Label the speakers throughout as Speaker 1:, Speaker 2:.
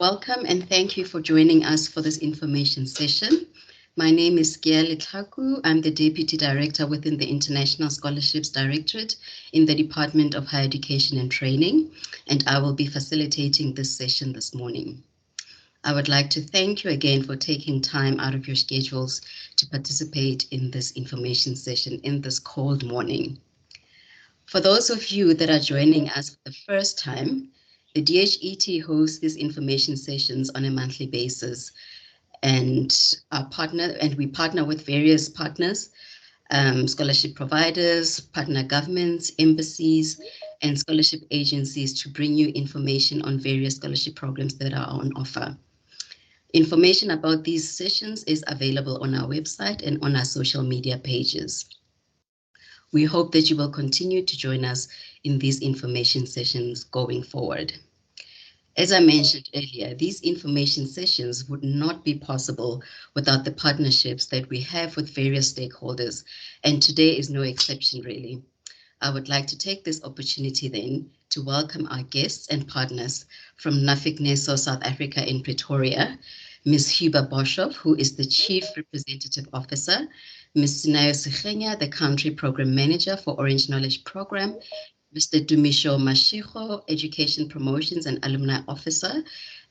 Speaker 1: Welcome and thank you for joining us for this information session. My name is Giel Tlaku. I'm the Deputy Director within the International Scholarships Directorate in the Department of Higher Education and Training, and I will be facilitating this session this morning. I would like to thank you again for taking time out of your schedules to participate in this information session in this cold morning. For those of you that are joining us for the first time, the DHET hosts these information sessions on a monthly basis, and we partner with various partners, scholarship providers, partner governments, embassies, and scholarship agencies to bring you information on various scholarship programs that are on offer. Information about these sessions is available on our website and on our social media pages. We hope that you will continue to join us in these information sessions going forward. As I mentioned earlier, these information sessions would not be possible without the partnerships that we have with various stakeholders, and today is no exception really. I would like to take this opportunity then to welcome our guests and partners from Nuffic Neso, South Africa in Pretoria, Ms. Huba Boshoff, who is the Chief Representative Officer, Ms. Sinayo Sikhenya, the Country Program Manager for Orange Knowledge Programme, Mr. Dumisho Mashiho, Education Promotions and Alumni Officer,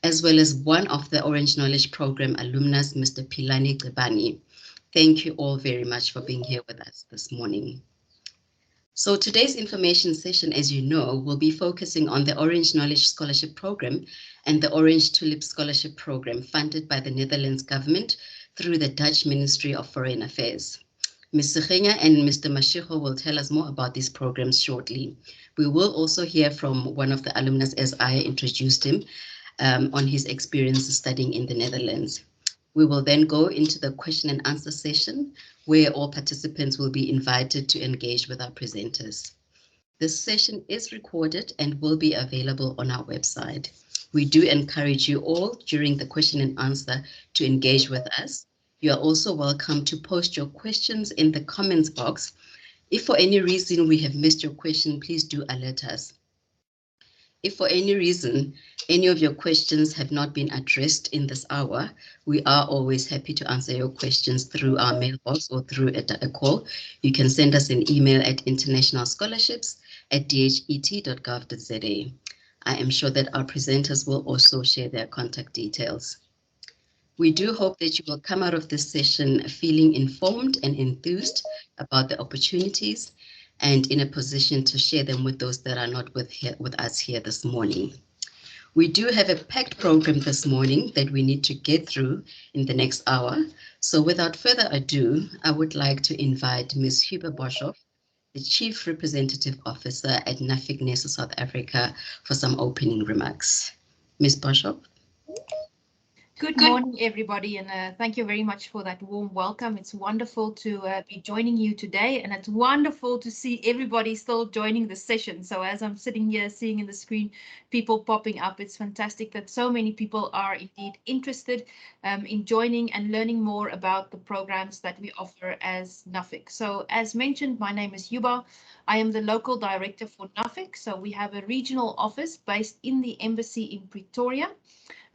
Speaker 1: as well as one of the Orange Knowledge Programme alumnus, Mr. Pilani Gqebani. Thank you all very much for being here with us this morning. So today's information session, as you know, will be focusing on the Orange Knowledge Scholarship Programme and the Orange Tulip Scholarship Programme funded by the Netherlands government through the Dutch Ministry of Foreign Affairs. Ms. Sikhenya and Mr. Mashiho will tell us more about these programs shortly. We will also hear from one of the alumnus, as I introduced him, on his experience studying in the Netherlands. We will then go into the question and answer session where all participants will be invited to engage with our presenters. This session is recorded and will be available on our website. We do encourage you all during the question and answer to engage with us. You are also welcome to post your questions in the comments box. If for any reason we have missed your question, please do alert us. If for any reason any of your questions have not been addressed in this hour, we are always happy to answer your questions through our mailbox or through a call. You can send us an email at internationalscholarships@dhet.gov.za. I am sure that our presenters will also share their contact details. We do hope that you will come out of this session feeling informed and enthused about the opportunities and in a position to share them with those that are not with us here this morning. We do have a packed program this morning that we need to get through in the next hour. So without further ado, I would like to invite Ms. Huba Boshoff, the Chief Representative Officer at Nuffic Neso, South Africa, for some opening remarks. Ms. Boshoff.
Speaker 2: Good morning, everybody, and thank you very much for that warm welcome. It's wonderful to be joining you today, and it's wonderful to see everybody still joining the session. So as I'm sitting here seeing in the screen people popping up, it's fantastic that so many people are indeed interested in joining and learning more about the programs that we offer as Nuffic. So as mentioned, my name is Huba. I am the local director for Nuffic. So we have a regional office based in the embassy in Pretoria.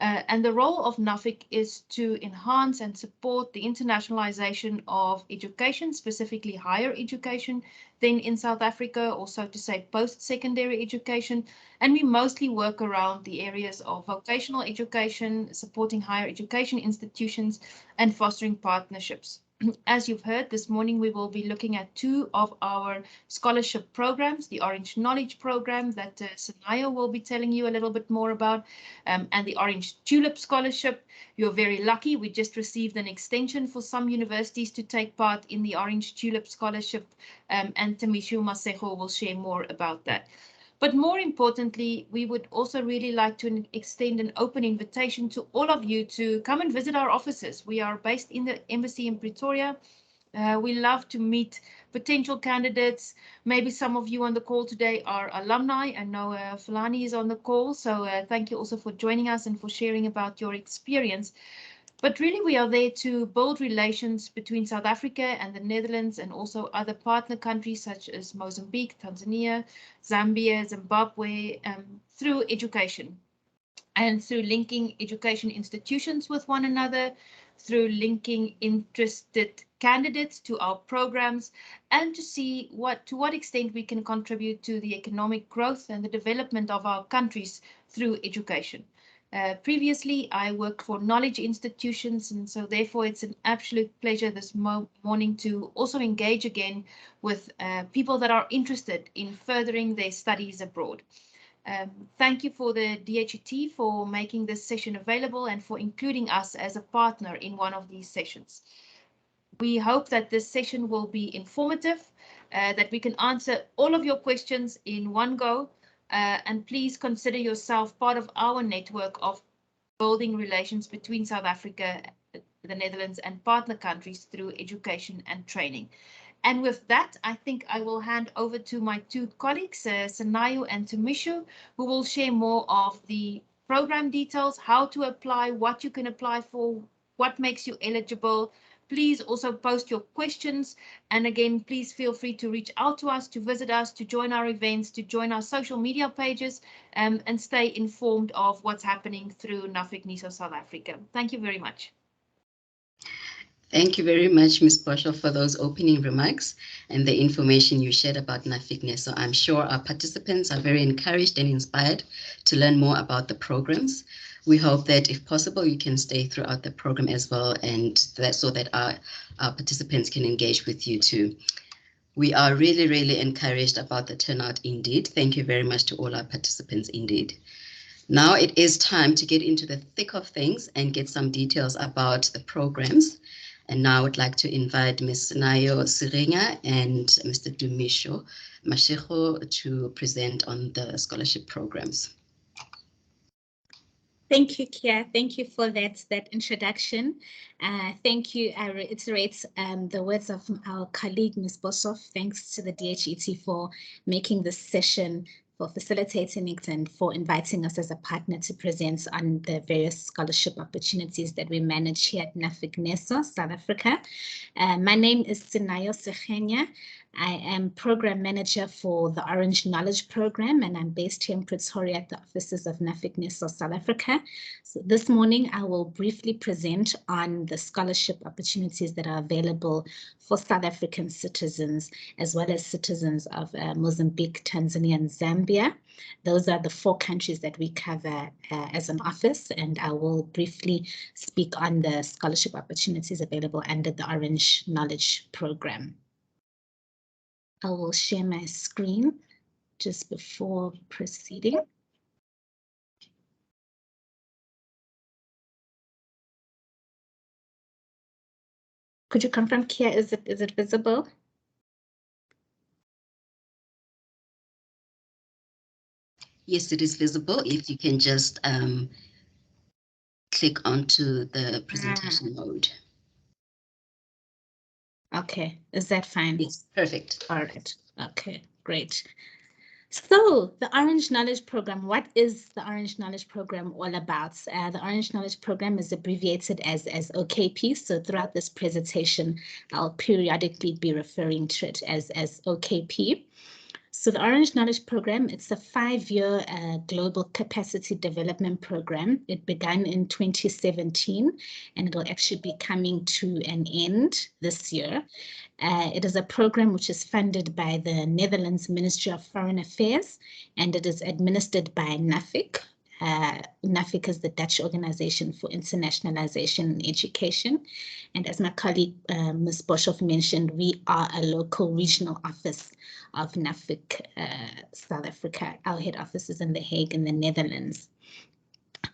Speaker 2: And the role of Nuffic is to enhance and support the internationalization of education, specifically higher education, then in South Africa, also to say post-secondary education. And we mostly work around the areas of vocational education, supporting higher education institutions, and fostering partnerships. As you've heard, this morning we will be looking at two of our scholarship programs, the Orange Knowledge Programme that Sinayo will be telling you a little bit more about, and the Orange Tulip Scholarship. You're very lucky. We just received an extension for some universities to take part in the Orange Tulip Scholarship, and Dumisho Mashiho will share more about that. But more importantly, we would also really like to extend an open invitation to all of you to come and visit our offices. We are based in the embassy in Pretoria. We love to meet potential candidates. Maybe some of you on the call today are alumni. I know Fulani is on the call, so thank you also for joining us and for sharing about your experience. But really, we are there to build relations between South Africa and the Netherlands and also other partner countries such as Mozambique, Tanzania, Zambia, Zimbabwe, through education. and through linking education institutions with one another, through linking interested candidates to our programs, and to see to what extent we can contribute to the economic growth and the development of our countries through education. Previously, I worked for knowledge institutions, and so therefore it's an absolute pleasure this morning to also engage again with people that are interested in furthering their studies abroad. Thank you for the DHET for making this session available and for including us as a partner in one of these sessions. We hope that this session will be informative, that we can answer all of your questions in one go, and please consider yourself part of our network of building relations between South Africa, the Netherlands, and partner countries through education and training. And with that, I think I will hand over to my two colleagues, Sinayo and Tumisho, who will share more of the program details, how to apply, what you can apply for, what makes you eligible. Please also post your questions. And again, please feel free to reach out to us, to visit us, to join our events, to join our social media pages, and stay informed of what's happening through Nuffic Neso South Africa. Thank you very much.
Speaker 1: Thank you very much, Ms. Bosho, for those opening remarks and the information you shared about Nuffic Neso. I'm sure our participants are very encouraged and inspired to learn more about the programs. We hope that if possible, you can stay throughout the program as well, and so that our participants can engage with you too. We are really, really encouraged about the turnout indeed. Thank you very much to all our participants indeed. Now it is time to get into the thick of things and get some details about the programs. And now I would like to invite Ms. Nayo Siringa and Mr. Tumisho Mashego to present on the scholarship programs.
Speaker 3: Thank you, Kia. Thank you for that introduction. Thank you. I reiterate the words of our colleague, Ms. Boshoff. Thanks to the DHET for making this session, for facilitating it, and for inviting us as a partner to present on the various scholarship opportunities that we manage here at Nuffic Neso, South Africa. My name is Sinayo Siringa. I am Program Manager for the Orange Knowldge Programme, and I'm based here in Pretoria at the offices of Nuffic Neso, South Africa. So this morning, I will briefly present on the scholarship opportunities that are available for South African citizens, as well as citizens of Mozambique, Tanzania, and Zambia. Those are the 4 countries that we cover as an office, and I will briefly speak on the scholarship opportunities available under the Orange Knowldge Programme. I will share my screen just before proceeding. Could you confirm, Kia, is it visible?
Speaker 1: Yes, it is visible. If you can just click onto the presentation mode.
Speaker 3: Okay, is that fine?
Speaker 1: Yes, perfect.
Speaker 3: All right, okay, great. So the Orange Knowldge Programme, what is the Orange Knowldge Programme all about? The Orange Knowldge Programme is abbreviated as OKP. So throughout this presentation, I'll periodically be referring to it as OKP. So the Orange Knowldge Programme, it's a 5-year global capacity development program. It began in 2017, and it will actually be coming to an end this year. It is a program which is funded by the Netherlands Ministry of Foreign Affairs, and it is administered by Nuffic. Nuffic is the Dutch Organization for Internationalization in Education. And as my colleague, Ms. Boshoff mentioned, we are a local regional office of Nuffic, South Africa. Our head office is in The Hague in the Netherlands.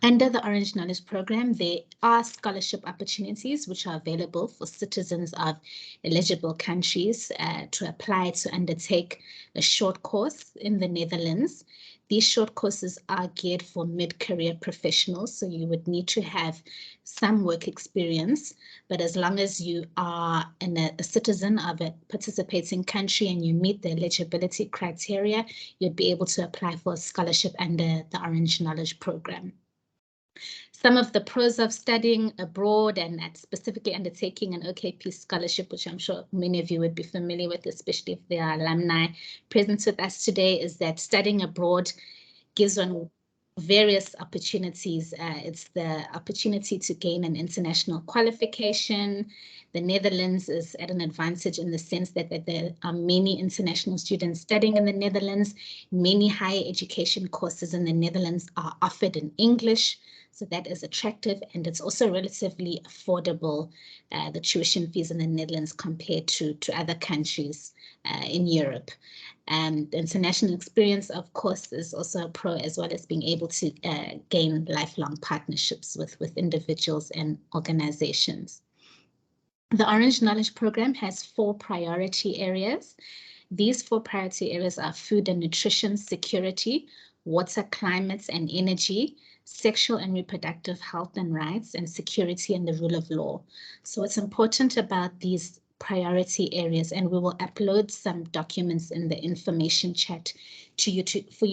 Speaker 3: Under the Orange Knowldge Programme, there are scholarship opportunities which are available for citizens of eligible countries to apply to undertake a short course in the Netherlands. These short courses are geared for mid-career professionals, so you would need to have some work experience, but as long as you are a citizen of a participating country and you meet the eligibility criteria, you'd be able to apply for a scholarship under the Orange Knowldge Programme. Some of the pros of studying abroad and specifically undertaking an OKP scholarship, which I'm sure many of you would be familiar with, especially if they are alumni present with us today, is that studying abroad gives one various opportunities. It's the opportunity to gain an international qualification. The Netherlands is at an advantage in the sense that there are many international students studying in the Netherlands. Many higher education courses in the Netherlands are offered in English, so that is attractive, and it's also relatively affordable, the tuition fees in the Netherlands compared to other countries in Europe. And international experience, of course, is also a pro, as well as being able to gain lifelong partnerships with individuals and organizations. The Orange Knowledge Programme has 4 priority areas. These 4 priority areas are food and nutrition security, water, climate and energy, sexual and reproductive health and rights, and security and the rule of law. So what's important about these priority areas, and we will upload some documents in the information chat for you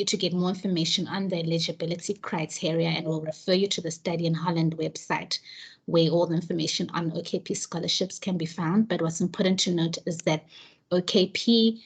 Speaker 3: to get more information on the eligibility criteria, and we'll refer you to the Study in Holland website where all the information on Okp scholarships can be found. But what's important to note is that Okp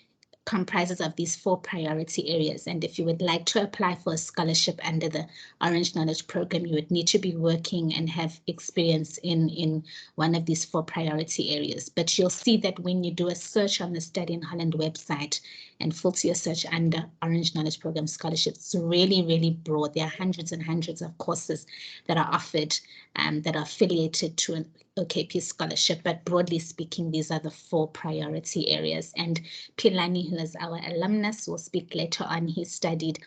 Speaker 3: comprises of these 4 priority areas, and if you would like to apply for a scholarship under the Orange Knowledge Programme, you would need to be working and have experience in one of these 4 priority areas. But you'll see that when you do a search on the Study in Holland website and filter your search under Orange Knowledge Programme scholarships, it's really, really broad. There are hundreds and hundreds of courses that are offered that are affiliated to an Okp scholarship, but broadly speaking, these are the 4 priority areas. And Pilani, who is our alumnus, will speak later on. He studied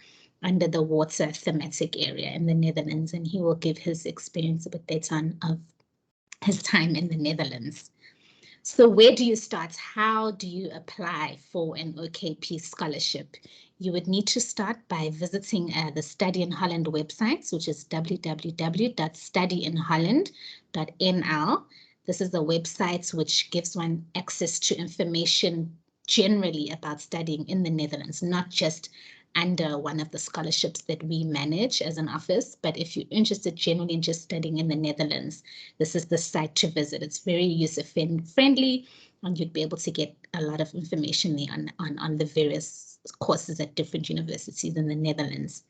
Speaker 3: under the water thematic area in the Netherlands, and he will give his experience a bit later on of his time in the Netherlands. So where do you start? How do you apply for an Okp scholarship? You would need to start by visiting the Study in Holland website, which is www.studyinholland.nl. This is the website which gives one access to information generally about studying in the Netherlands, not just under one of the scholarships that we manage as an office. But if you're interested generally in just studying in the Netherlands, this is the site to visit. It's very user-friendly, and you'd be able to get a lot of information there on the various courses at different universities in the Netherlands.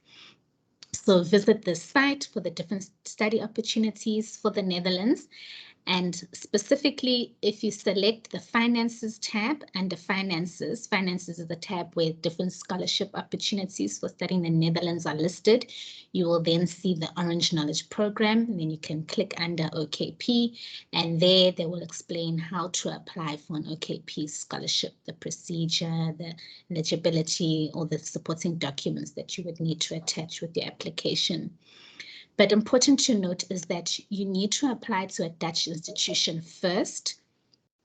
Speaker 3: So visit this site for the different study opportunities for the Netherlands. And specifically, if you select the Finances tab under Finances, Finances is the tab where different scholarship opportunities for studying in the Netherlands are listed. You will then see the Orange Knowledge Programme, and then you can click under Okp, and there they will explain how to apply for an Okp scholarship, the procedure, the eligibility, or the supporting documents that you would need to attach with your application. But important to note is that you need to apply to a Dutch institution first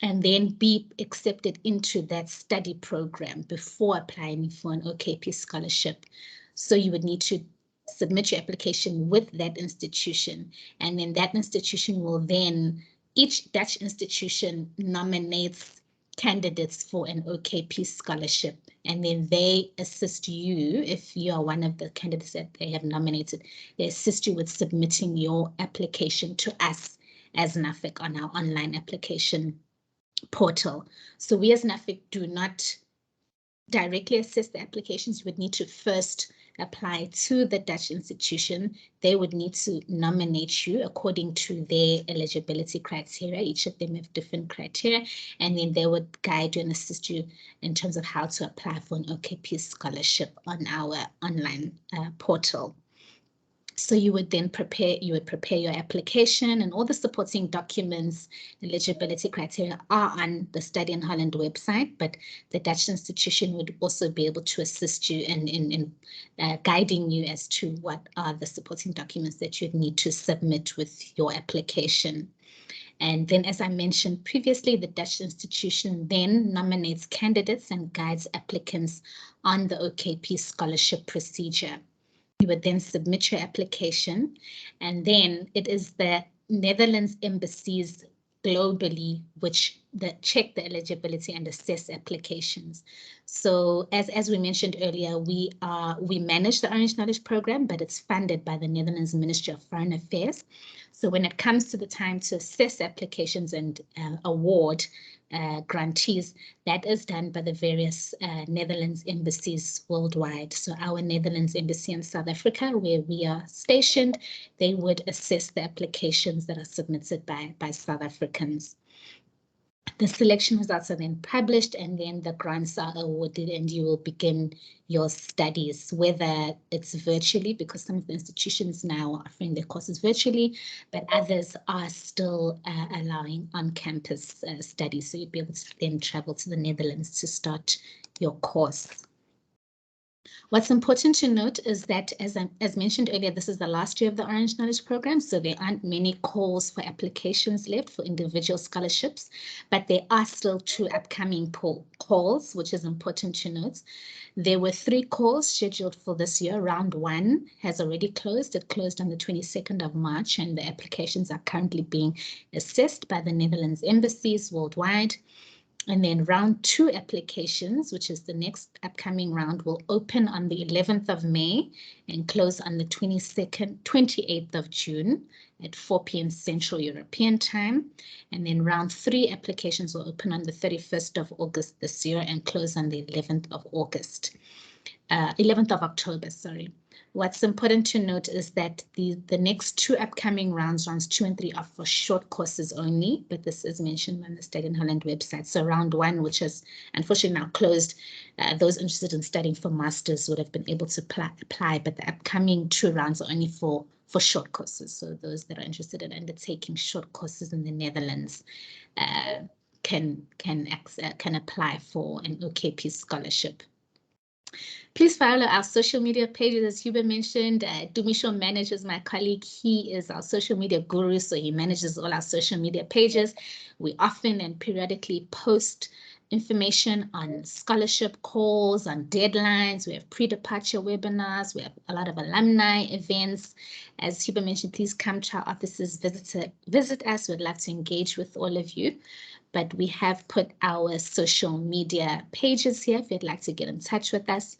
Speaker 3: and then be accepted into that study program before applying for an Okp scholarship. So you would need to submit your application with that institution, and then that institution will then, each Dutch institution nominates candidates for an Okp scholarship, and then they assist you. If you are one of the candidates that they have nominated, they assist you with submitting your application to us as Nuffic on our online application portal. So we as Nuffic do not directly assess the applications. You would need to first apply to the Dutch institution. They would need to nominate you according to their eligibility criteria. Each of them have different criteria, and then they would guide you and assist you in terms of how to apply for an Okp scholarship on our online portal. So you would then prepare your application, and all the supporting documents, eligibility criteria are on the Study in Holland website, but the Dutch institution would also be able to assist you in guiding you as to what are the supporting documents that you'd need to submit with your application. And then, as I mentioned previously, the Dutch institution then nominates candidates and guides applicants on the Okp scholarship procedure. You would then submit your application, and then it is the Netherlands embassies globally which check the eligibility and assess applications. So as we mentioned earlier, we manage the Orange Knowledge Programme, but it's funded by the Netherlands Ministry of Foreign Affairs. So when it comes to the time to assess applications and award grantees, that is done by the various Netherlands embassies worldwide. So our Netherlands embassy in South Africa, where we are stationed, they would assess the applications that are submitted by South Africans. The selection results are then published, and then the grants are awarded, and you will begin your studies, whether it's virtually, because some of the institutions now are offering their courses virtually, but others are still allowing on-campus studies. So you'll be able to then travel to the Netherlands to start your course. What's important to note is that, as mentioned earlier, this is the last year of the Orange Knowledge Programme, so there aren't many calls for applications left for individual scholarships, but there are still 2 upcoming calls, which is important to note. There were 3 calls scheduled for this year. Round 1 has already closed. It closed on the 22nd of March, and the applications are currently being assessed by the Netherlands embassies worldwide. And then round 2 applications, which is the next upcoming round, will open on the 11th of May and close on the 28th of June at 4 p.m. Central European Time. And then round 3 applications will open on the 31st of August this year and close on the 11th of October, sorry. What's important to note is that the next 2 upcoming rounds 2 and 3, are for short courses only, but this is mentioned on the Study in Holland website. So round 1, which is unfortunately now closed, those interested in studying for masters would have been able to apply, but the upcoming 2 rounds are only for short courses. So those that are interested in undertaking short courses in the Netherlands can apply for an Okp scholarship. Please follow our social media pages. As Hubert mentioned, Dumisho manages, my colleague. He is our social media guru, so he manages all our social media pages. We often and periodically post information on scholarship calls, on deadlines. We have pre-departure webinars. We have a lot of alumni events. As Hubert mentioned, please come to our offices, visit us. We'd love to engage with all of you. But we have put our social media pages here if you'd like to get in touch with us.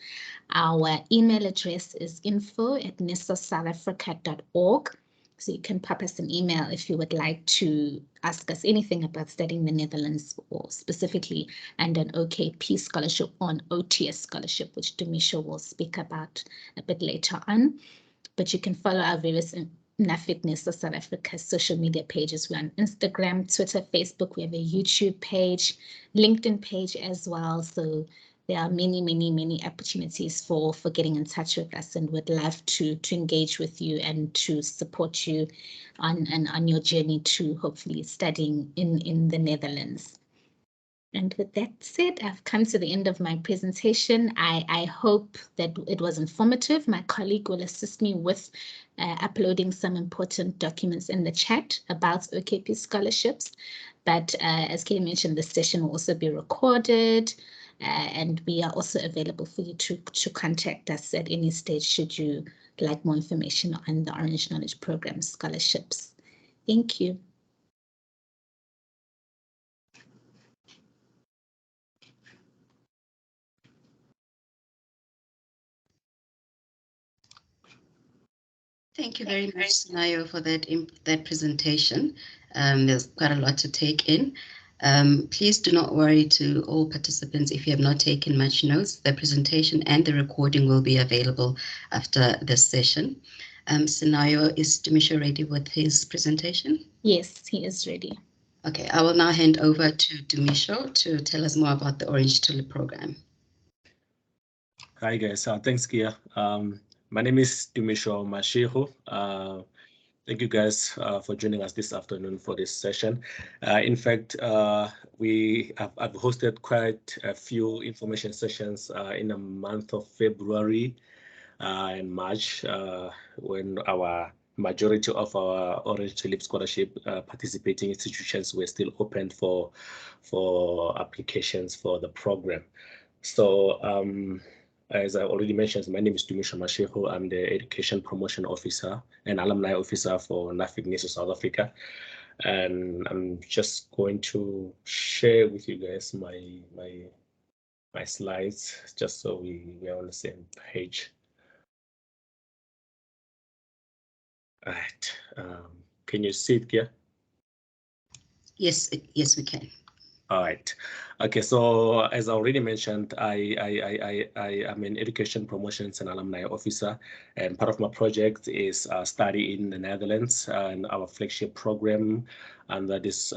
Speaker 3: Our email address is info@nesosouthafrica.org. So you can pop us an email if you would like to ask us anything about studying the Netherlands, or specifically and an Okp scholarship or an OTS scholarship, which Dumisho will speak about a bit later on. But you can follow our various Nuffic Neso South Africa social media pages. We're on Instagram, Twitter, Facebook. We have a YouTube page, LinkedIn page as well. So there are many opportunities for getting in touch with us, and we'd love to engage with you and to support you on your journey to hopefully studying in the Netherlands. And with that said, I've come to the end of my presentation. I hope that it was informative. My colleague will assist me with uploading some important documents in the chat about Okp scholarships. But as Kay mentioned, this session will also be recorded, and we are also available for you to contact us at any stage should you like more information on the Orange Knowledge Programme scholarships. Thank you.
Speaker 1: Thank you very much, Sinayo, for that presentation. There's quite a lot to take in. Please do not worry to all participants if you have not taken much notes. The presentation and the recording will be available after this session. Sinayo, is Dumisho ready with his presentation?
Speaker 3: Yes, he is ready.
Speaker 1: Okay, I will now hand over to Dumisho to tell us more about the Orange Tulip program.
Speaker 4: Hi guys, thanks Kia. My name is Dumisho Mashiho. Thank you guys for joining us this afternoon for this session. In fact, I've hosted quite a few information sessions in the month of February and March when our majority of our Orange Tulip Scholarship participating institutions were still open for applications for the program. So as I already mentioned, my name is Dumisho Mashiho. I'm the Education Promotion Officer and Alumni Officer for Nuffic Neso South Africa. And I'm just going to share with you guys my slides, just so we're on the same page. All right. Can you see it here?
Speaker 1: Yes, we can.
Speaker 4: All right. Okay, so as I already mentioned, I am an education promotions and alumni officer, and part of my project is study in the Netherlands, and our flagship program under this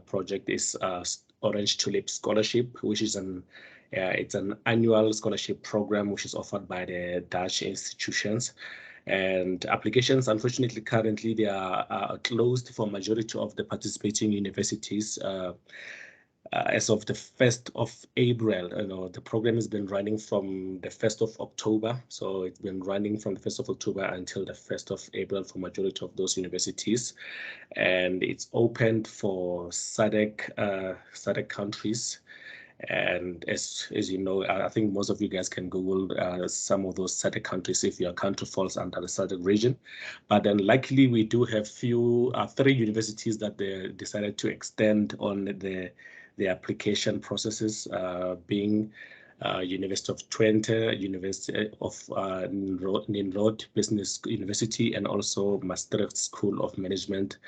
Speaker 4: project is Orange Tulip Scholarship, which is it's an annual scholarship program which is offered by the Dutch institutions. And applications, unfortunately, currently they are closed for majority of the participating universities. As of the 1st of April, the program has been running from the 1st of October. So it's been running from the 1st of October until the 1st of April for majority of those universities. And it's opened for SADC countries. And as you know, I think most of you guys can Google some of those SADC countries if your country falls under the SADC region. But then luckily we do have three universities that they decided to extend on the application processes, being University of Twente, University of Nyenrode Business University, and also Maastricht School of Management.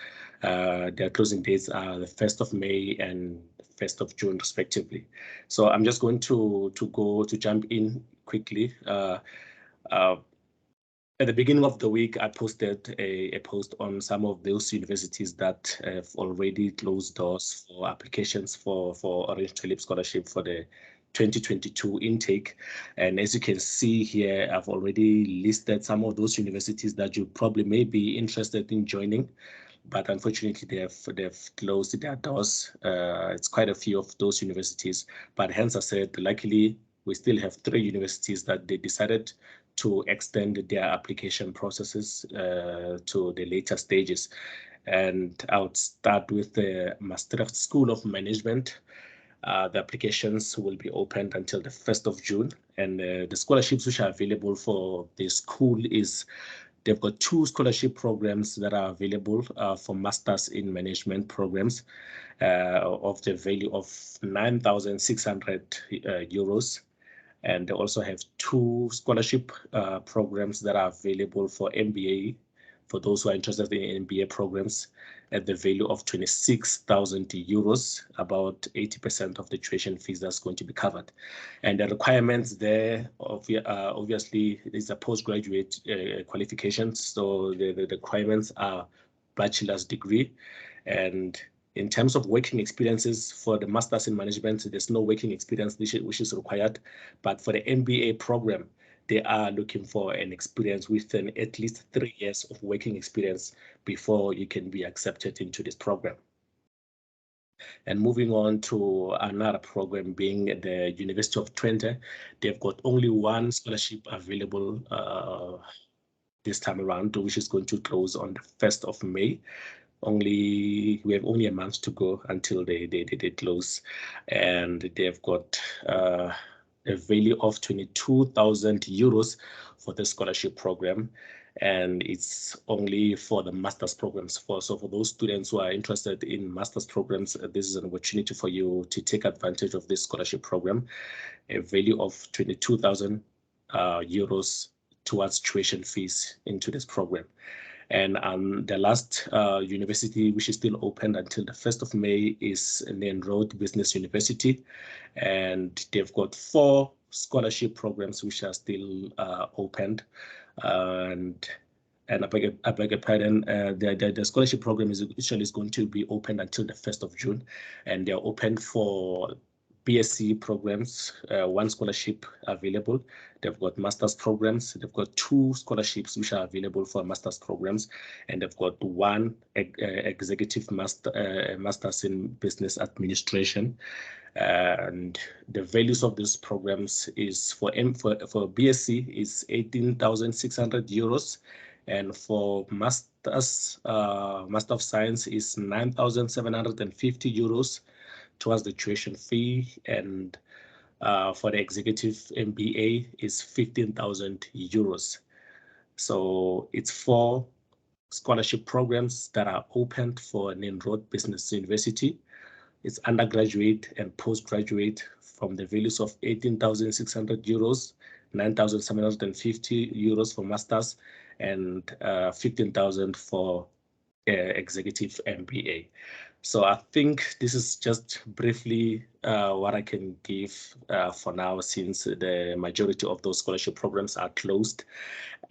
Speaker 4: Their closing dates are the 1st of May and 1st of June, respectively. So I'm just going to jump in quickly. At the beginning of the week, I posted a post on some of those universities that have already closed doors for applications for Orange Tulip Scholarship for the 2022 intake. And as you can see here, I've already listed some of those universities that you probably may be interested in joining, but unfortunately they've closed their doors. It's quite a few of those universities, but hence I said, luckily, we still have three universities that they decided to extend their application processes to the later stages. And I would start with the Maastricht School of Management. The applications will be opened until the 1st of June. And the scholarships which are available for the school is, they've got two scholarship programs that are available for Masters in Management programs of the value of 9,600 euros. And they also have two scholarship programs that are available for MBA, for those who are interested in MBA programs, at the value of 26,000 euros, about 80% of the tuition fees that's going to be covered. And the requirements there, obviously, is a postgraduate qualifications. So the requirements are bachelor's degree. And in terms of working experiences for the Masters in Management, there's no working experience which is required. But for the MBA program, they are looking for an experience within at least 3 years of working experience before you can be accepted into this program. And moving on to another program, being the University of Twente, they've got only one scholarship available this time around, which is going to close on the 1st of May. We have only a month to go until they close, and they've got a value of 22,000 euros for the scholarship program, and it's only for the master's programs. So for those students who are interested in master's programs, this is an opportunity for you to take advantage of this scholarship program, a value of 22,000 euros towards tuition fees into this program. And the last university, which is still open until the 1st of May, is Nyenrode Business University. And they've got 4 scholarship programs which are still opened. And I beg your pardon, the scholarship program is going to be open until the 1st of June. And they're open for BSc programs, 1 scholarship available. They've got master's programs. They've got 2 scholarships which are available for master's programs, and they've got 1 executive master's in business administration. And the values of these programs is for BSc is 18,600 euros, and for master's Master of Science is 9,750 euros towards the tuition fee, and for the executive MBA is 15,000 euros. So it's 4 scholarship programs that are opened for Nyenrode Business University. It's undergraduate and postgraduate from the values of 18,600 euros, 9,750 euros for masters, and 15,000 for executive MBA. So I think this is just briefly what I can give for now, since the majority of those scholarship programs are closed.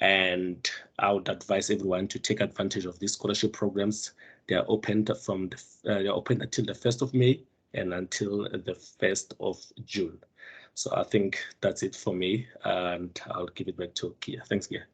Speaker 4: And I would advise everyone to take advantage of these scholarship programs. They are open they're open until the 1st of May and until the 1st of June. So I think that's it for me, and I'll give it back to Kia. Thanks, Kia.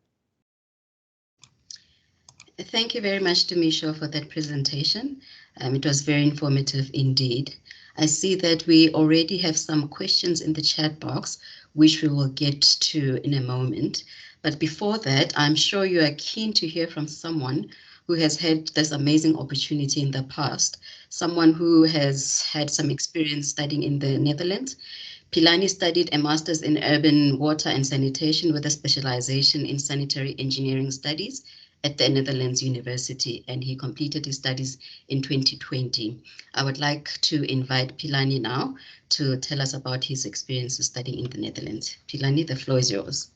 Speaker 1: Thank you very much, Dumisho, for that presentation. It was very informative indeed. I see that we already have some questions in the chat box, which we will get to in a moment. But before that, I'm sure you are keen to hear from someone who has had this amazing opportunity in the past, someone who has had some experience studying in the Netherlands. Pilani studied a master's in urban water and sanitation with a specialization in sanitary engineering studies at the Netherlands University, and he completed his studies in 2020. I would like to invite Pilani now to tell us about his experience studying in the Netherlands. Pilani, the floor is yours.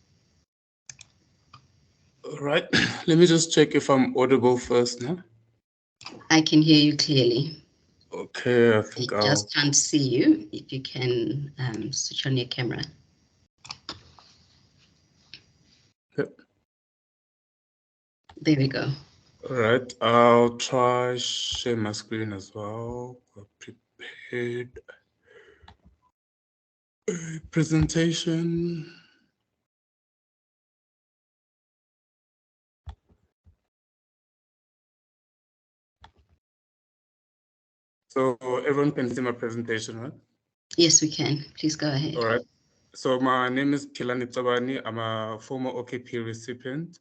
Speaker 5: All right, let me just check if I'm audible first now.
Speaker 1: I can hear you clearly.
Speaker 5: Okay, I think
Speaker 1: I just can't see you. If you can switch on your camera.
Speaker 5: Yep.
Speaker 1: There we go.
Speaker 5: All right, I'll try share my screen as well. Prepared presentation. So everyone can see my presentation, right?
Speaker 1: Yes, we can. Please go ahead.
Speaker 5: All right. So my name is Pilani Tabani. I'm a former Okp recipient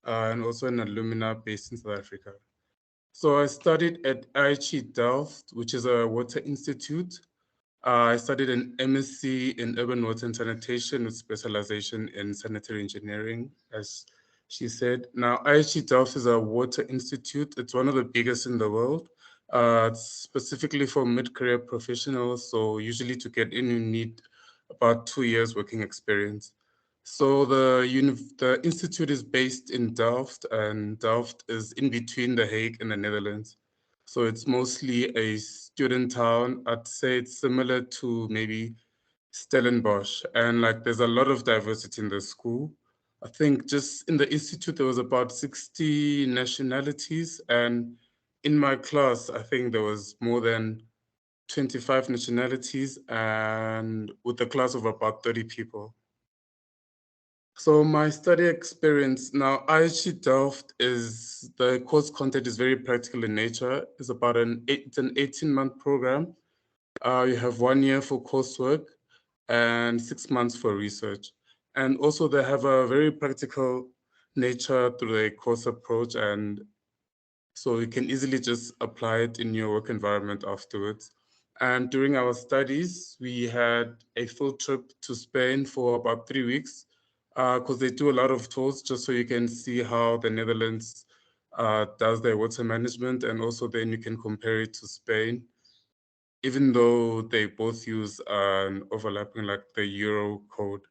Speaker 5: and also an alumna based in South Africa. So I studied at DHET Delft, which is a water institute. I studied an MSc in urban water and sanitation with specialization in sanitary engineering, as she said. Now, DHET Delft is a water institute. It's one of the biggest in the world. It's specifically for mid-career professionals. So usually to get in, you need about 2 years working experience. So the institute is based in Delft, and Delft is in between The Hague and the Netherlands. So it's mostly a student town. I'd say it's similar to maybe Stellenbosch, and like there's a lot of diversity in the school. I think just in the institute there was about 60 nationalities, and in my class I think there was more than 25 nationalities, and with a class of about 30 people. So my study experience now, DHET Delft is, the course content is very practical in nature. It's about it's an 18-month program. You have 1 year for coursework and 6 months for research. And also they have a very practical nature through the course approach, and so you can easily just apply it in your work environment afterwards. And during our studies, we had a field trip to Spain for about 3 weeks, because they do a lot of tours just so you can see how the Netherlands does their water management, and also then you can compare it to Spain, even though they both use an overlapping like the Euro code.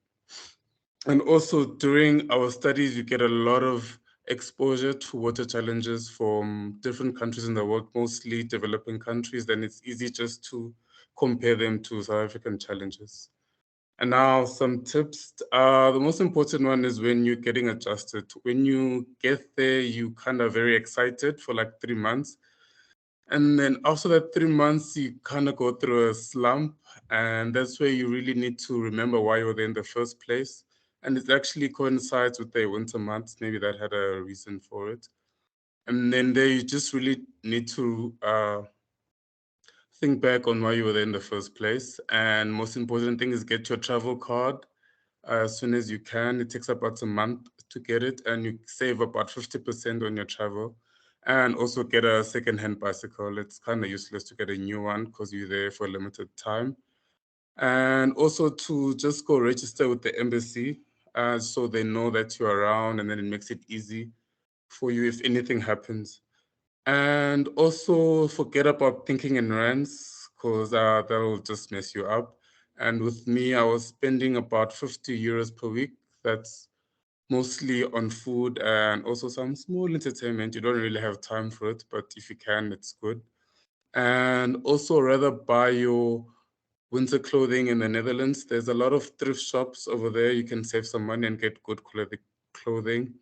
Speaker 5: And also during our studies, you get a lot of exposure to water challenges from different countries in the world, mostly developing countries, then it's easy just to compare them to South African challenges. And now some tips. The most important one is when you're getting adjusted. When you get there, you kind of very excited for like 3 months. And then after that 3 months, you kind of go through a slump. And that's where you really need to remember why you were there in the first place. And it actually coincides with the winter months. Maybe that had a reason for it. And then there you just really need to think back on why you were there in the first place. And most important thing is get your travel card as soon as you can. It takes about a month to get it, and you save about 50% on your travel. And also get a second-hand bicycle. It's kind of useless to get a new one because you're there for a limited time. And also to just go register with the embassy so they know that you're around, and then it makes it easy for you if anything happens. And also forget about thinking in rands, because that'll just mess you up. And with me, I was spending about 50 euros per week. That's mostly on food and also some small entertainment. You don't really have time for it, but if you can, it's good. and also rather buy your winter clothing in the Netherlands. There's a lot of thrift shops over there. You can save some money and get good quality clothing.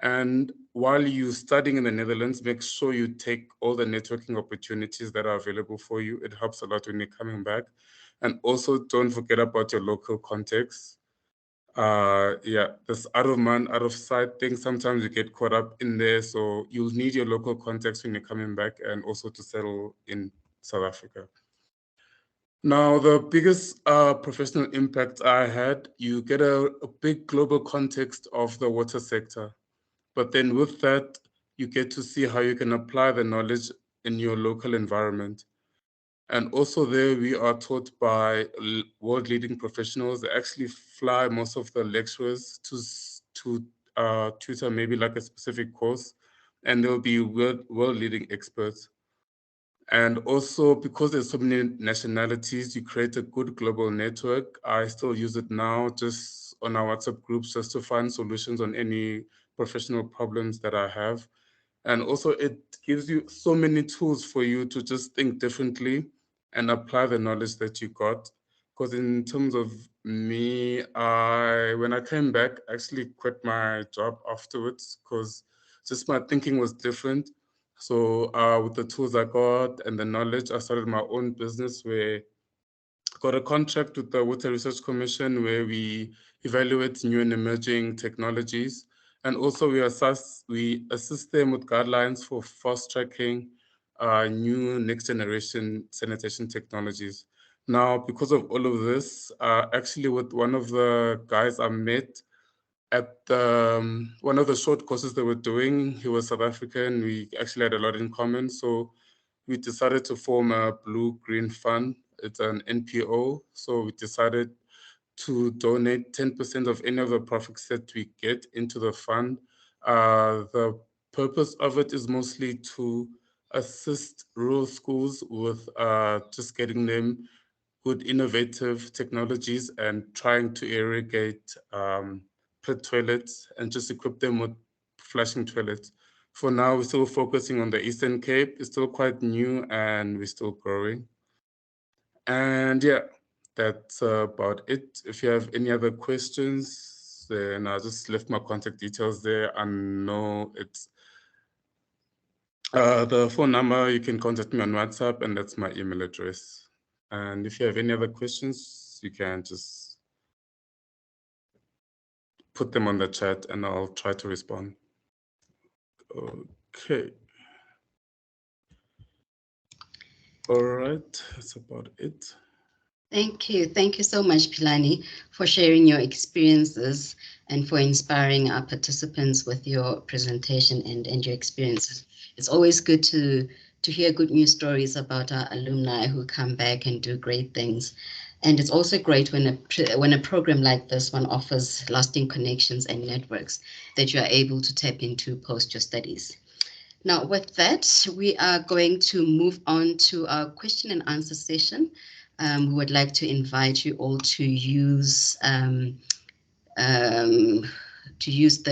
Speaker 5: And while you're studying in the Netherlands, make sure you take all the networking opportunities that are available for you. It helps a lot when you're coming back. And also don't forget about your local context. Yeah, this out of mind, out of sight thing, sometimes you get caught up in there. So you'll need your local context when you're coming back and also to settle in South Africa. Now, the biggest professional impact I had, you get a big global context of the water sector. But then with that, you get to see how you can apply the knowledge in your local environment. And also there we are taught by world-leading professionals. They actually fly most of the lecturers to tutor maybe like a specific course, and they'll be world-leading experts. And also because there's so many nationalities, you create a good global network. I still use it now just on our WhatsApp groups just to find solutions on any professional problems that I have. And also it gives you so many tools for you to just think differently and apply the knowledge that you got. Because in terms of me, when I came back, I actually quit my job afterwards because just my thinking was different. So with the tools I got and the knowledge, I started my own business where I got a contract with the Water Research Commission where we evaluate new and emerging technologies. And also we assist them with guidelines for fast-tracking new next-generation sanitation technologies. Now, because of all of this, actually with one of the guys I met at one of the short courses they were doing, he was South African. We actually had a lot in common. So we decided to form a blue-green fund. It's an NPO. So we decided to donate 10% of any of the profits that we get into the fund. The purpose of it is mostly to assist rural schools with just getting them good innovative technologies and trying to irrigate pit toilets and just equip them with flushing toilets. For now, we're still focusing on the Eastern Cape. It's still quite new and we're still growing. And yeah, that's about it. If you have any other questions, then I'll just left my contact details there. I know it's the phone number. You can contact me on WhatsApp, and that's my email address. And if you have any other questions, you can just put them on the chat and I'll try to respond. Okay. All right, that's about it.
Speaker 1: Thank you. Thank you so much, Philani, for sharing your experiences and for inspiring our participants with your presentation and your experiences. It's always good to hear good news stories about our alumni who come back and do great things. And it's also great when a program like this one offers lasting connections and networks that you are able to tap into post your studies. Now, with that, we are going to move on to our question and answer session. We would like to invite you all to use the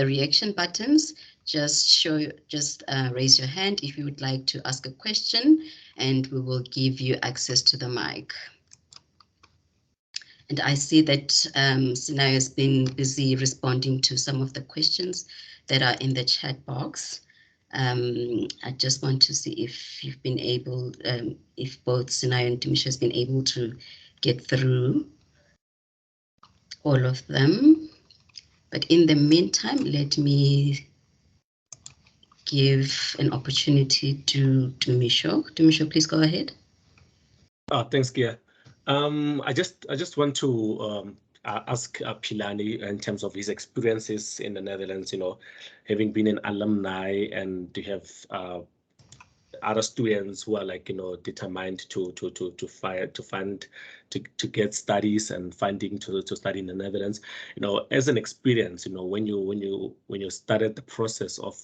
Speaker 1: reaction buttons. Just raise your hand if you would like to ask a question, and we will give you access to the mic. And I see that Sinai has been busy responding to some of the questions that are in the chat box. I just want to see if you've been able, if both Sinai and Tumisho has been able to get through all of them. But in the meantime, let me give an opportunity to Tumisho. Tumisho, please go ahead.
Speaker 4: Thanks, Gia. I just want to ask Philani in terms of his experiences in the Netherlands, having been an alumni and to have other students who are determined to get studies and funding to study in the Netherlands. As an experience, when you started the process of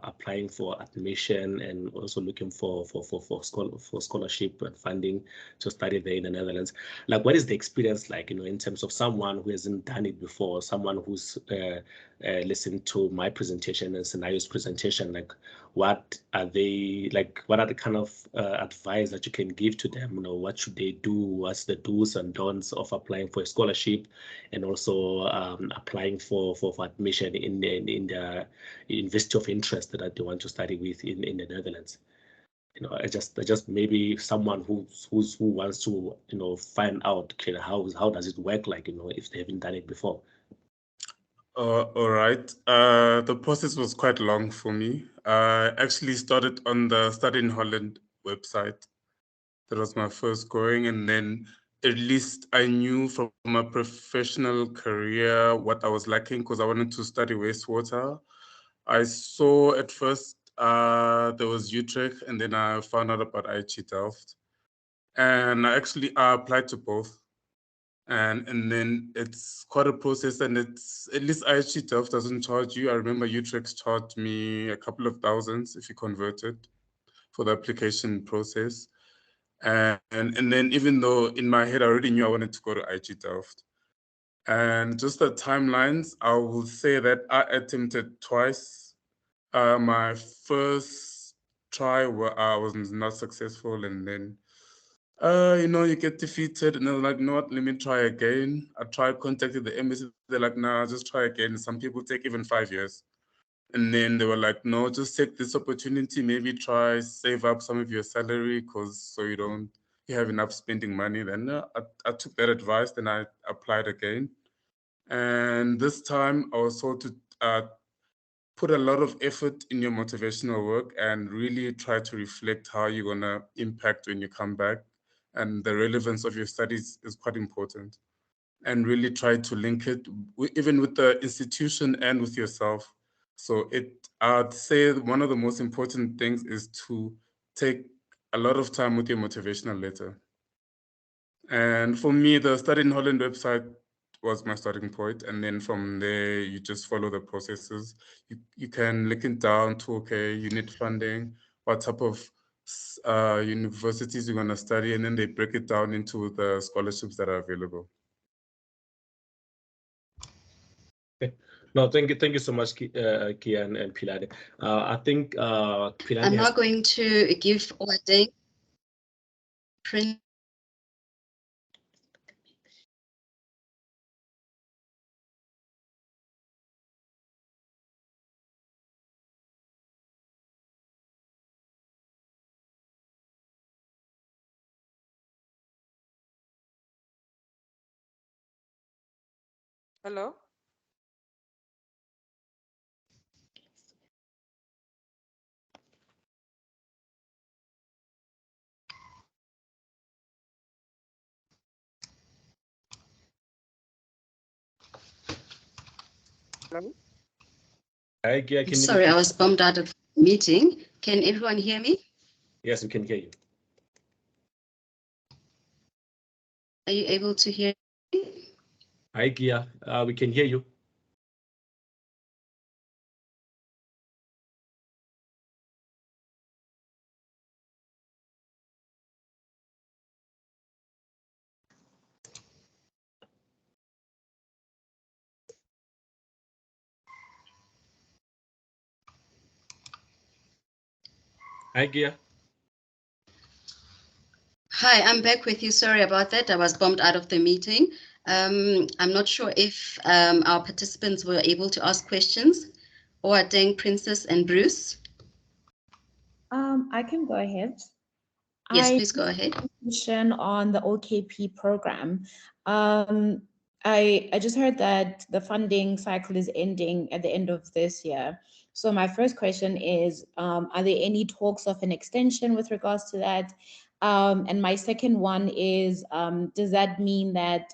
Speaker 4: applying for admission and also looking for scholarship and funding to study there in the Netherlands, what is the experience like, in terms of someone who hasn't done it before, someone who's listened to my presentation and Sinayo's presentation, what are they like what are the kind of advice that you can give to them? What should they do? What's the do's and don'ts of applying for a scholarship, and also applying for admission in the university of interest that they want to study with in the Netherlands? I just maybe someone who wants to find out, okay, how does it work, like if they haven't done it before.
Speaker 5: All right. The process was quite long for me. I actually started on the Study in Holland website. That was my first going, and then at least I knew from my professional career what I was lacking, because I wanted to study wastewater. I saw at first there was Utrecht, and then I found out about IHE Delft. And I applied to both. And then it's quite a process, and it's at least IHE Delft doesn't charge you. I remember Utrecht charged me a couple of thousands if you convert it for the application process. And then even though in my head I already knew I wanted to go to IHE Delft. And just the timelines, I will say that I attempted twice. My first try I was not successful, and then you get defeated, and they're like, no, let me try again. I tried contacting the embassy. They're like, nah, just try again. Some people take even 5 years. And then they were like, no, just take this opportunity. Maybe try save up some of your salary, so you have enough spending money. Then I took that advice. Then I applied again. And this time I was told to put a lot of effort in your motivational work and really try to reflect how you're going to impact when you come back. And the relevance of your studies is quite important. And really try to link it even with the institution and with yourself. So I'd say one of the most important things is to take a lot of time with your motivational letter. And for me, the Study in Holland website was my starting point. And then from there, you just follow the processes. You can link it down to, okay, you need funding, what type of universities you're going to study, and then they break it down into the scholarships that are available.
Speaker 4: Okay. No, thank you so much, Kia and Pilade. I think Pilade
Speaker 1: I'm now going to give Oadeng print.
Speaker 6: Hello? Hello?
Speaker 4: Hi, Kia,
Speaker 1: Sorry, I was bumped out of the meeting. Can everyone hear me?
Speaker 4: Yes, we can hear you.
Speaker 1: Are you able to hear me?
Speaker 4: Hi, Kia. We can hear you. Hi, Gia.
Speaker 1: Hi, I'm back with you. Sorry about that. I was bumped out of the meeting. I'm not sure if our participants were able to ask questions. Oadeng, Princess, and Bruce.
Speaker 7: I can go ahead.
Speaker 1: Yes, please go ahead.
Speaker 7: Question on the OKP program. I just heard that the funding cycle is ending at the end of this year. So my first question is, are there any talks of an extension with regards to that? And my second one is, does that mean that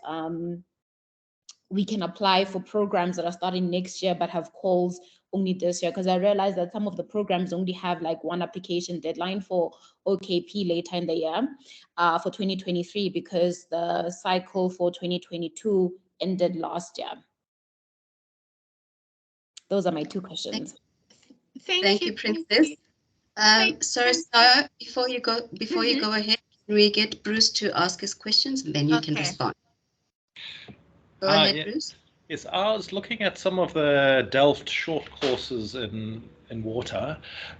Speaker 7: we can apply for programs that are starting next year but have calls only this year? Because I realized that some of the programs only have like one application deadline for OKP later in the year for 2023, because the cycle for 2022 ended last year. Those are my two questions.
Speaker 1: Thank you, Princess. Sorry, Sarah, before you go ahead, can we get Bruce to ask his questions and then you can respond? Go ahead,
Speaker 4: Yeah.
Speaker 1: Bruce.
Speaker 6: Yes, I was looking at some of the Delft short courses in water,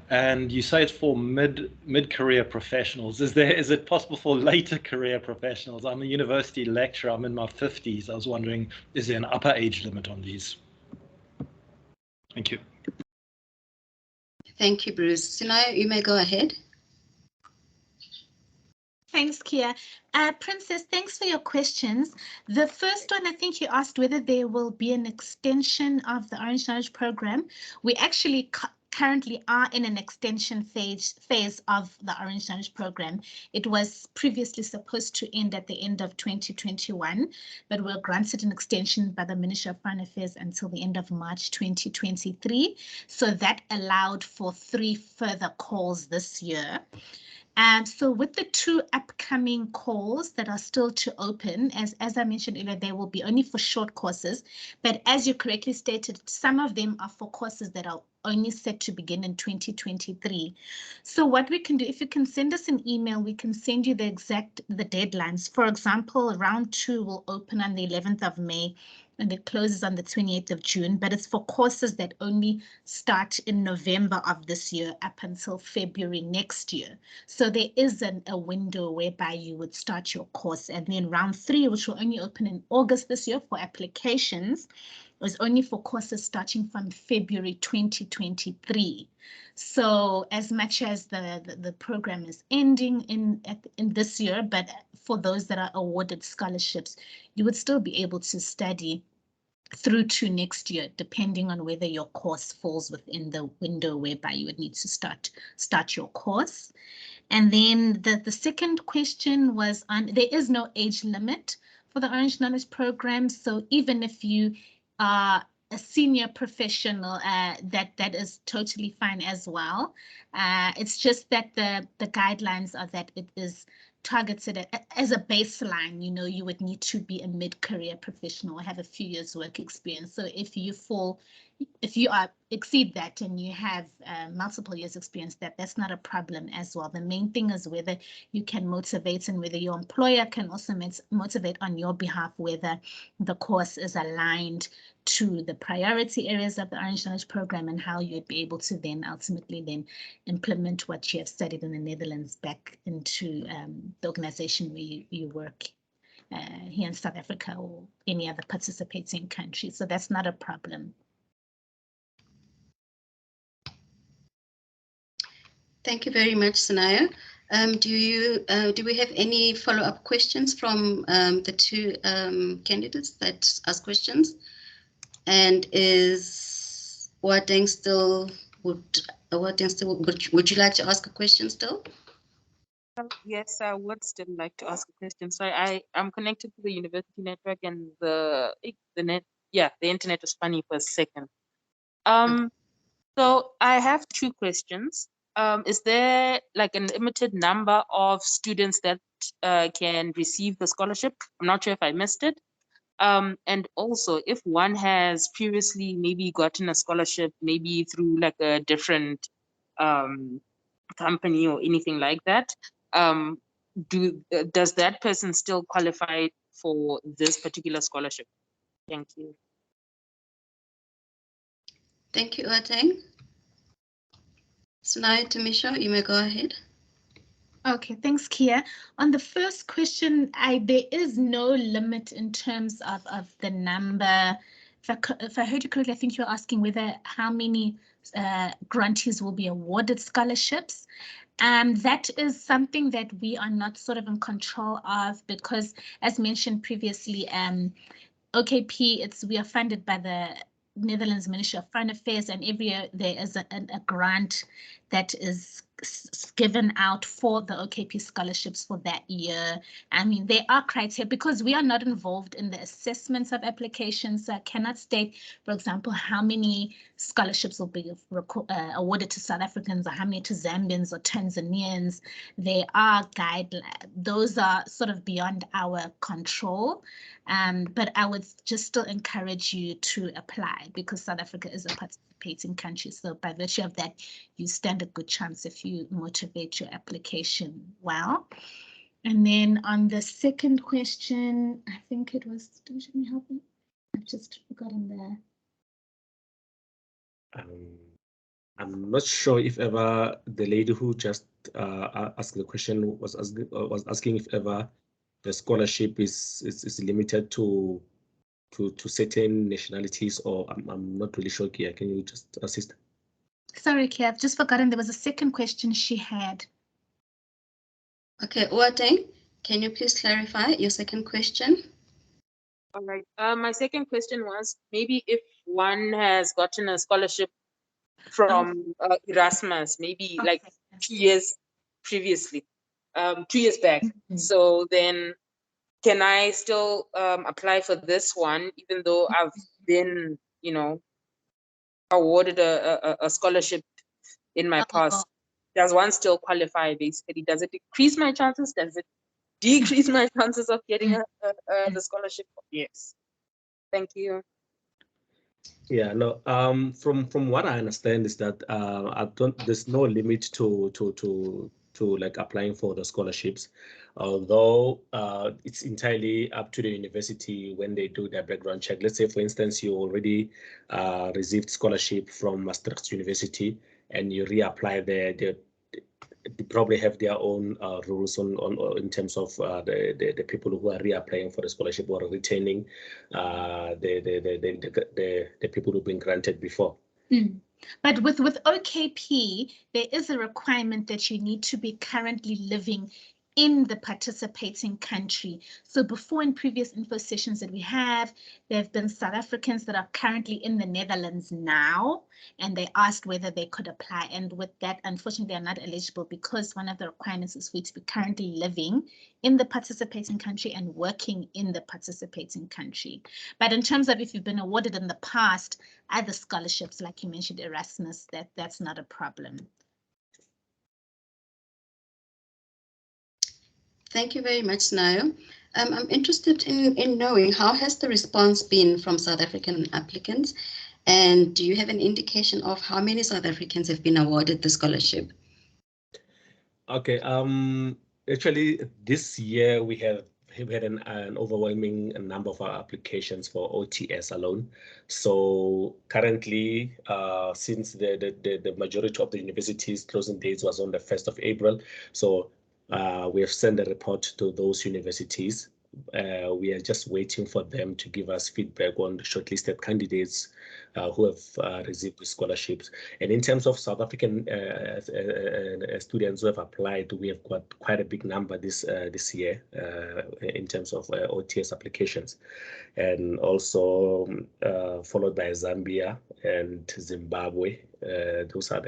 Speaker 6: and you say it's for mid-career professionals. Is it possible for later career professionals? I'm a university lecturer. I'm in my 50s. I was wondering, is there an upper age limit on these? Thank you.
Speaker 1: Thank you, Bruce. Sinaya, you may go ahead.
Speaker 3: Thanks, Kia. Princess, thanks for your questions. The first one, I think you asked whether there will be an extension of the Orange Knowledge Programme. We actually currently are in an extension phase of the Orange Knowledge Programme. It was previously supposed to end at the end of 2021, but we're granted an extension by the Ministry of Foreign Affairs until the end of March 2023. So that allowed for 3 further calls this year. So with the 2 upcoming calls that are still to open, as I mentioned earlier, they will be only for short courses. But as you correctly stated, some of them are for courses that are only set to begin in 2023. So what we can do, if you can send us an email, we can send you the deadlines. For example, round 2 will open on the 11th of May. And it closes on the 28th of June, but it's for courses that only start in November of this year up until February next year. So there isn't a window whereby you would start your course. And then round 3, which will only open in August this year for applications, is only for courses starting from February 2023. So as much as the program is ending in this year, but for those that are awarded scholarships, you would still be able to study through to next year, depending on whether your course falls within the window whereby you would need to start your course. And then the second question was on, there is no age limit for the Orange Knowledge Programme. So even if you are a senior professional, that is totally fine as well. It's just that the guidelines are that it is targeted as a baseline. You know, you would need to be a mid-career professional or have a few years work experience. So if you exceed that and you have multiple years experience, that's not a problem as well. The main thing is whether you can motivate and whether your employer can also motivate on your behalf, whether the course is aligned to the priority areas of the Orange Knowledge Programme and how you'd be able to then ultimately implement what you have studied in the Netherlands back into the organization where you work here in South Africa or any other participating country. So that's not a problem.
Speaker 1: Thank you very much, Sinaya. Do we have any follow-up questions from the 2 candidates that asked questions? And is Wateng still would you like to ask a question still?
Speaker 8: Yes, I would still like to ask a question. Sorry, I'm connected to the university network and the internet was funny for a second. So I have 2 questions. Is there like a limited number of students that can receive the scholarship? I'm not sure if I missed it. And also, if one has previously maybe gotten a scholarship, maybe through like a different company or anything like that, does that person still qualify for this particular scholarship? Thank you.
Speaker 1: Thank you, Wateng. Sinaya Tumisho, you may go ahead.
Speaker 3: Okay, thanks, Kia. On the first question, there is no limit in terms of the number. If I heard you correctly, I think you're asking whether how many grantees will be awarded scholarships. That is something that we are not sort of in control of because, as mentioned previously, OKP, we are funded by the Netherlands Ministry of Foreign Affairs, and every year there is a grant that is given out for the OKP scholarships for that year. I mean, there are criteria because we are not involved in the assessments of applications. So I cannot state, for example, how many scholarships will be awarded to South Africans or how many to Zambians or Tanzanians. There are guidelines. Those are sort of beyond our control. But I would just still encourage you to apply because South Africa is a participating country. So by virtue of that, you stand a good chance if you motivate your application well. And then on the second question, I think it was, let me help you. I've just forgotten the.
Speaker 4: I'm not sure if ever the lady who just asked the question was asking if ever the scholarship is limited to certain nationalities, or I'm not really sure. Kia, can you just assist?
Speaker 3: Sorry, Kia, I've just forgotten there was a second question she had.
Speaker 1: Okay, Uateng, can you please clarify your second question?
Speaker 8: All right. My second question was, maybe if one has gotten a scholarship from Erasmus, maybe
Speaker 3: Okay.
Speaker 8: like 2 years previously, 2 years back. So then can I still apply for this one, even though I've been, awarded a scholarship in my past? Does one still qualify, basically? Does it increase my chances? Does it decrease my chances of getting the scholarship? Yes. Thank you.
Speaker 4: Yeah, no. From what I understand is that there's no limit to like applying for the scholarships, although it's entirely up to the university when they do their background check. Let's say, for instance, you already received scholarship from Maastricht University and you reapply there. They probably have their own rules on in terms of the people who are reapplying for the scholarship or retaining the people who've been granted before.
Speaker 3: But with OKP, there is a requirement that you need to be currently living in the participating country. So before, in previous info sessions that we have, there have been South Africans that are currently in the Netherlands now, and they asked whether they could apply. And with that, unfortunately, they are not eligible because one of the requirements is for you to be currently living in the participating country and working in the participating country. But in terms of if you've been awarded in the past other scholarships, like you mentioned, Erasmus, that's not a problem.
Speaker 1: Thank you very much, Snayo. I'm interested in knowing how has the response been from South African applicants, and do you have an indication of how many South Africans have been awarded the scholarship?
Speaker 4: Okay. Actually, this year we had an overwhelming number of our applications for OTS alone. So currently, since the majority of the universities' closing dates was on the 1st of April, so we have sent a report to those universities. We are just waiting for them to give us feedback on the shortlisted candidates who have received the scholarships. And in terms of South African students who have applied, we have got quite a big number this year in terms of OTS applications, and also followed by Zambia and Zimbabwe. Those are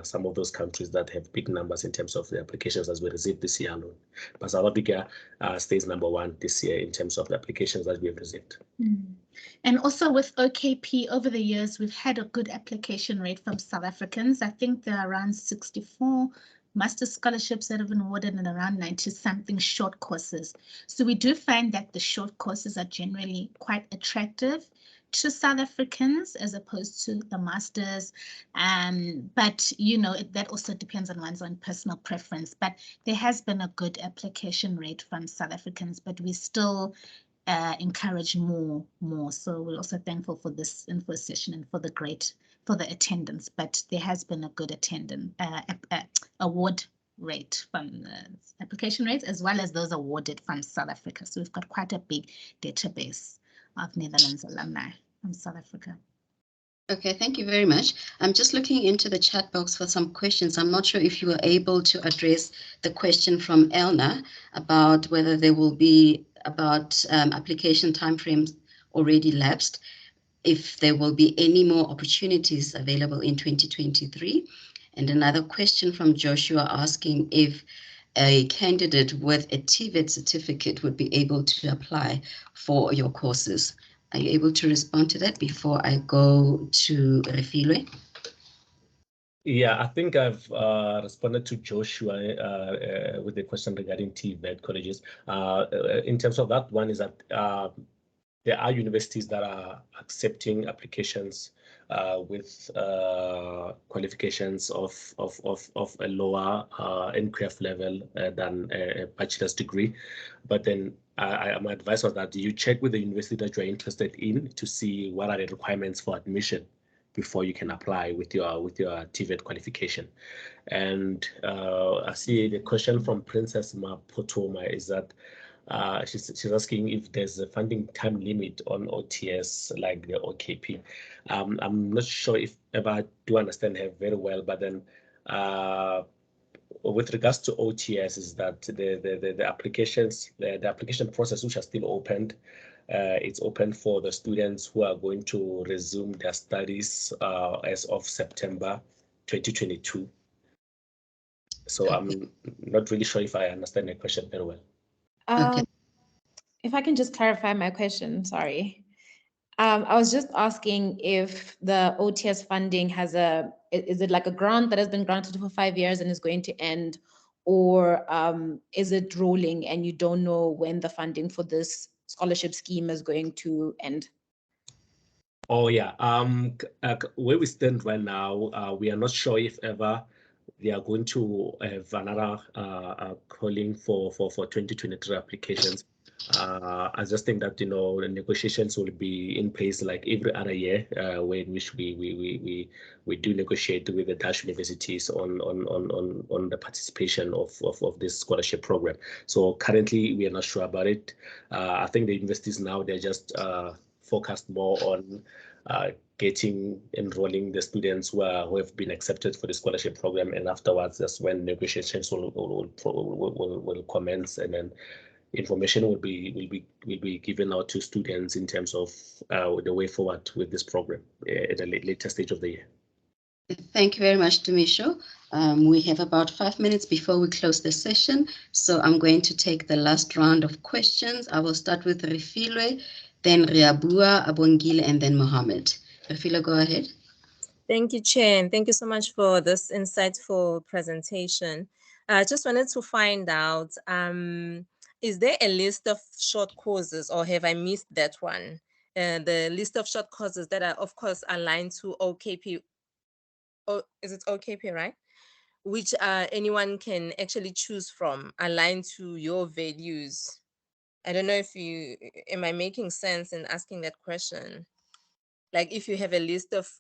Speaker 4: some of those countries that have big numbers in terms of the applications as we received this year alone. But South Africa stays number one this year in terms of the applications that we have received.
Speaker 3: And also with OKP, over the years, we've had a good application rate from South Africans. I think there are around 64 master scholarships that have been awarded and around 90-something short courses. So we do find that the short courses are generally quite attractive to South Africans as opposed to the masters. But, that also depends on one's own personal preference. But there has been a good application rate from South Africans, but we still encourage more. So we're also thankful for this info session and for the attendance, but there has been a good attendance award rate from the application rates as well as those awarded from South Africa. So we've got quite a big database of Netherlands alumni from South Africa.
Speaker 1: Okay, thank you very much. I'm just looking into the chat box for some questions. I'm not sure if you were able to address the question from Elna about whether there will be about application timeframes already lapsed, if there will be any more opportunities available in 2023. And another question from Joshua asking if a candidate with a TVET certificate would be able to apply for your courses. Are you able to respond to that before I go to Refilwe?
Speaker 4: Yeah, I think I've responded to Joshua with the question regarding TVET colleges. In terms of that one is that there are universities that are accepting applications with qualifications of a lower NQF level than a bachelor's degree. But then my advice was that you check with the university that you're interested in to see what are the requirements for admission before you can apply with your TVET qualification. And I see the question from Princess Mapotoma is that she's asking if there's a funding time limit on OTS like the OKP. I'm not sure if ever I do understand her very well, but then with regards to OTS is that the applications, the application process which are still opened, it's open for the students who are going to resume their studies as of September 2022. So I'm not really sure if I understand the question very well.
Speaker 1: Okay.
Speaker 7: If I can just clarify my question, sorry. I was just asking if the OTS funding has is it like a grant that has been granted for 5 years and is going to end, or is it rolling and you don't know when the funding for this scholarship scheme is going to end?
Speaker 4: Oh yeah, where we stand right now, we are not sure if ever they are going to have another calling for 2023 applications. I just think that, you know, the negotiations will be in place like every other year, in which we do negotiate with the Dutch universities on the participation of this scholarship program. So currently we are not sure about it. I think the universities now, they're just focused more on enrolling the students who have been accepted for the scholarship program, and afterwards that's when negotiations will commence, and then information will be given out to students in terms of the way forward with this program at a later stage of the year.
Speaker 1: Thank you very much, Dumisho. We have about 5 minutes before we close the session, so I'm going to take the last round of questions. I will start with Refilwe, then Riabua, Abongile, and then Mohammed. Refilwe, go ahead.
Speaker 9: Thank you, Chair, and thank you so much for this insightful presentation. I just wanted to find out, is there a list of short courses, or have I missed that one? The list of short courses that are, of course, aligned to OKP. Oh, is it OKP, right? Which anyone can actually choose from, aligned to your values. I don't know if am I making sense in asking that question? Like if you have a list of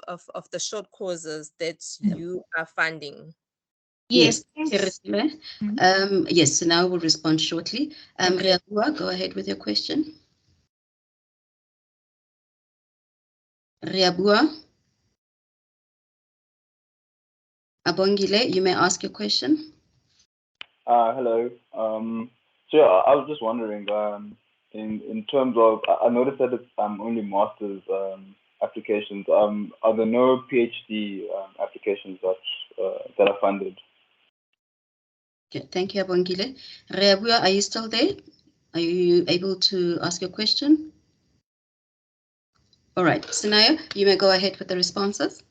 Speaker 9: the short courses that you are funding.
Speaker 1: Yes. Yes, so now we'll respond shortly.
Speaker 9: Okay.
Speaker 1: Riabua, go ahead with your question. Riabua. Abongile, you may ask your question.
Speaker 10: Hello. So yeah, I was just wondering, in terms of, I noticed that it's only master's applications. Are there no PhD applications that are funded?
Speaker 1: Okay, thank you, Abongile. Riabua, are you still there? Are you able to ask your question? All right, Sanaya, you may go ahead with the responses.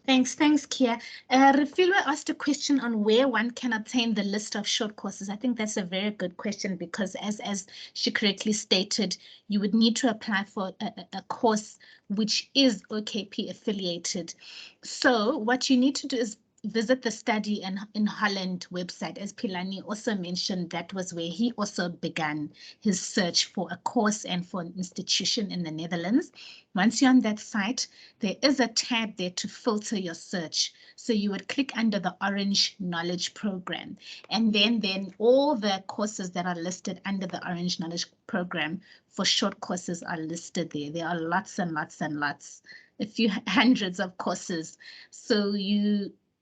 Speaker 3: Thanks, Kia. Refilwe asked a question on where one can obtain the list of short courses. I think that's a very good question because as she correctly stated, you would need to apply for a course which is OKP affiliated. So what you need to do is visit the Study in Holland website. As Pilani also mentioned, that was where he also began his search for a course and for an institution in the Netherlands. Once you're on that site, there is a tab there to filter your search. So you would click under the Orange Knowledge Programme, and then all the courses that are listed under the Orange Knowledge Programme for short courses are listed there. There are lots and lots and lots, a few hundreds of courses.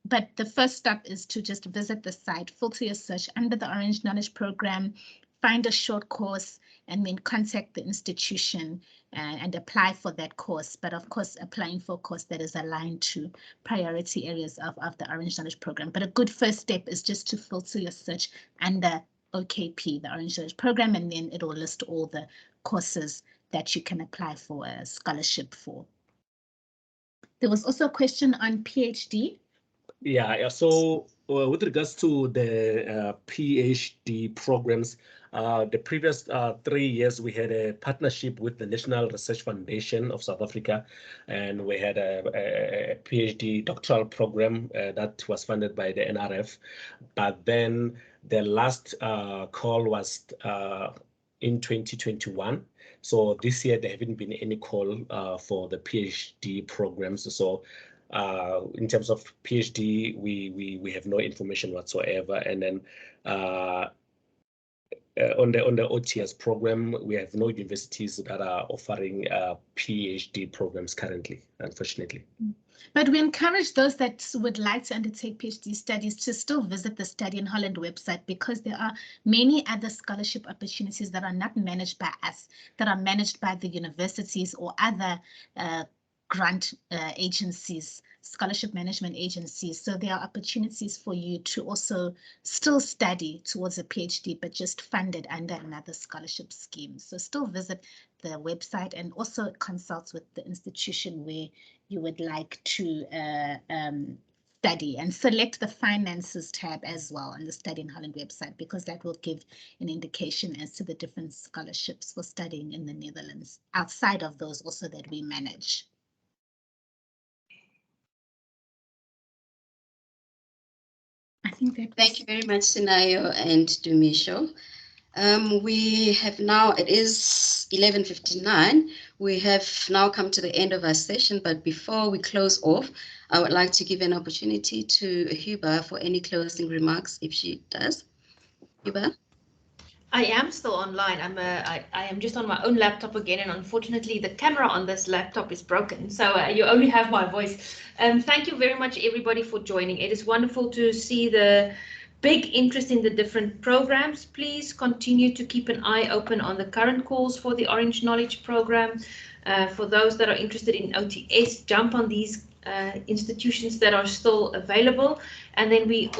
Speaker 3: But the first step is to just visit the site, filter your search under the Orange Knowledge Programme, find a short course, and then contact the institution and apply for that course. But of course, applying for a course that is aligned to priority areas of the Orange Knowledge Programme. But a good first step is just to filter your search under OKP, the Orange Knowledge Programme, and then it will list all the courses that you can apply for a scholarship for. There was also a question on PhD.
Speaker 4: Yeah. So with regards to the PhD programs, The previous 3 years, we had a partnership with the National Research Foundation of South Africa, and we had a PhD doctoral program that was funded by the NRF. But then the last call was in 2021. So this year, there haven't been any call for the PhD programs. So in terms of PhD, we have no information whatsoever. And then on the OTS program, we have no universities that are offering PhD programs currently, unfortunately.
Speaker 3: But we encourage those that would like to undertake PhD studies to still visit the Study in Holland website, because there are many other scholarship opportunities that are not managed by us, that are managed by the universities or other grant agencies, scholarship management agencies. So there are opportunities for you to also still study towards a PhD, but just funded under another scholarship scheme. So still visit the website and also consult with the institution where you would like to study, and select the finances tab as well on the Study in Holland website, because that will give an indication as to the different scholarships for studying in the Netherlands, outside of those also that we manage. I think that.
Speaker 1: Thank you very much, Sinayo and Dumisho. We have now, it is 11:59. We have now come to the end of our session, but before we close off, I would like to give an opportunity to Huba for any closing remarks, if she does. Huba?
Speaker 11: I am still online. I am just on my own laptop again, and unfortunately the camera on this laptop is broken, so you only have my voice. Thank you very much, everybody, for joining. It is wonderful to see the big interest in the different programs. Please continue to keep an eye open on the current calls for the Orange Knowledge Programme. For those that are interested in OTS, jump on these institutions that are still available. And then we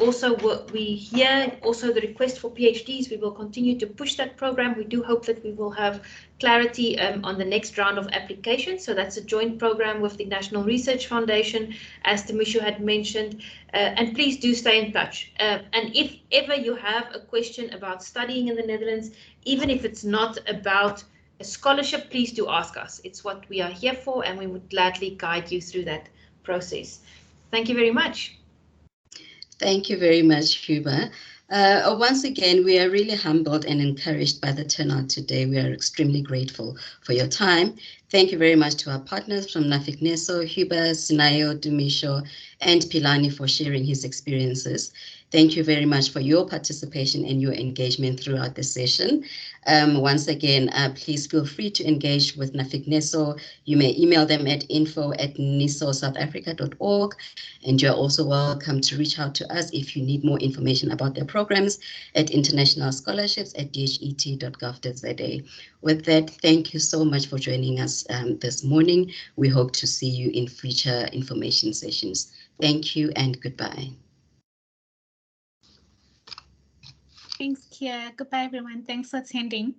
Speaker 11: hear also the request for PhDs. We will continue to push that program. We do hope that we will have clarity on the next round of applications. So that's a joint program with the National Research Foundation, as Dumisho had mentioned. And please do stay in touch. And if ever you have a question about studying in the Netherlands, even if it's not about a scholarship, please do ask us. It's what we are here for, and we would gladly guide you through that process. Thank you very much.
Speaker 1: Thank you very much, Huba. Once again, we are really humbled and encouraged by the turnout today. We are extremely grateful for your time. Thank you very much to our partners from Nuffic Neso, Huba, Sinayo, Dumisho, and Pilani for sharing his experiences. Thank you very much for your participation and your engagement throughout the session. Once again, please feel free to engage with Nuffic Neso. You may email them at info@nesosouthafrica.org, and you're also welcome to reach out to us if you need more information about their programs at international scholarships at dhet.gov.za. With that, thank you so much for joining us this morning. We hope to see you in future information sessions. Thank you and goodbye.
Speaker 3: Thanks, Kia. Goodbye, everyone. Thanks for attending.